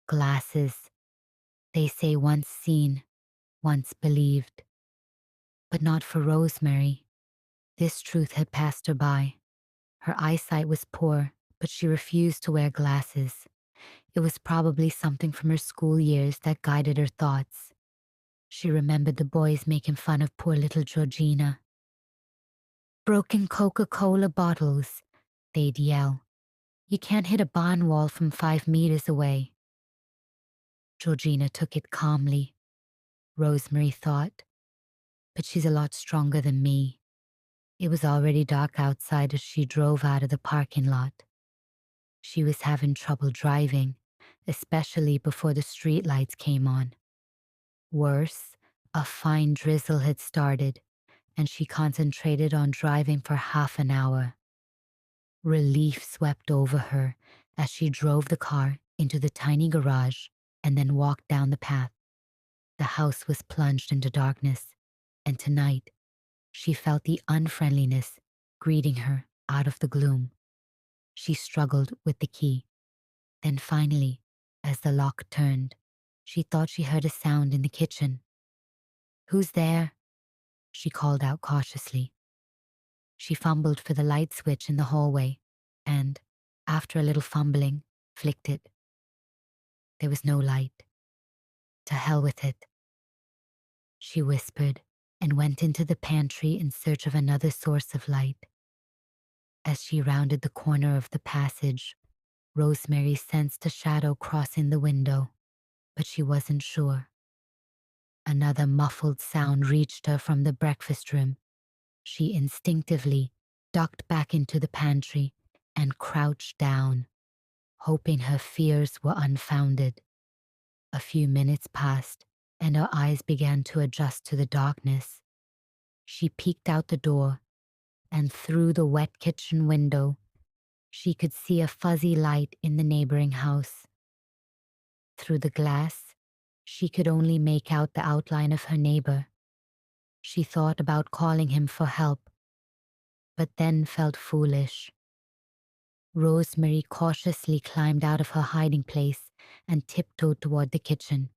Glasses. They say once seen, once believed. But not for Rosemary. This truth had passed her by. Her eyesight was poor, but she refused to wear glasses. It was probably something from her school years that guided her thoughts. She remembered the boys making fun of poor little Georgina. "Broken Coca-Cola bottles," they'd yell. "You can't hit a barn wall from 5 meters away." Georgina took it calmly, Rosemary thought. But she's a lot stronger than me. It was already dark outside as she drove out of the parking lot. She was having trouble driving, especially before the streetlights came on. Worse, a fine drizzle had started, and she concentrated on driving for half an hour. Relief swept over her as she drove the car into the tiny garage and then walked down the path. The house was plunged into darkness, and tonight she felt the unfriendliness greeting her out of the gloom. She struggled with the key. Then finally, as the lock turned, she thought she heard a sound in the kitchen. "Who's there?" she called out cautiously. She fumbled for the light switch in the hallway and, after a little fumbling, flicked it. There was no light. "To hell with it," she whispered and went into the pantry in search of another source of light. As she rounded the corner of the passage, Rosemary sensed a shadow crossing the window, but she wasn't sure. Another muffled sound reached her from the breakfast room. She instinctively ducked back into the pantry and crouched down, hoping her fears were unfounded. A few minutes passed, and her eyes began to adjust to the darkness. She peeked out the door, and through the wet kitchen window, she could see a fuzzy light in the neighboring house. Through the glass, she could only make out the outline of her neighbor. She thought about calling him for help, but then felt foolish. Rosemary cautiously climbed out of her hiding place and tiptoed toward the kitchen.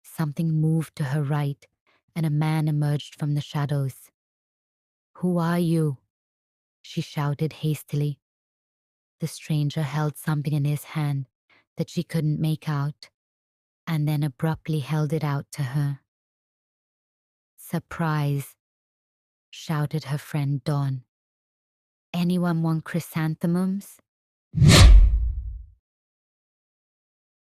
Something moved to her right, and a man emerged from the shadows. "Who are you?" she shouted hastily. The stranger held something in his hand that she couldn't make out, and then abruptly held it out to her. "Surprise!" shouted her friend Dawn. "Anyone want chrysanthemums?"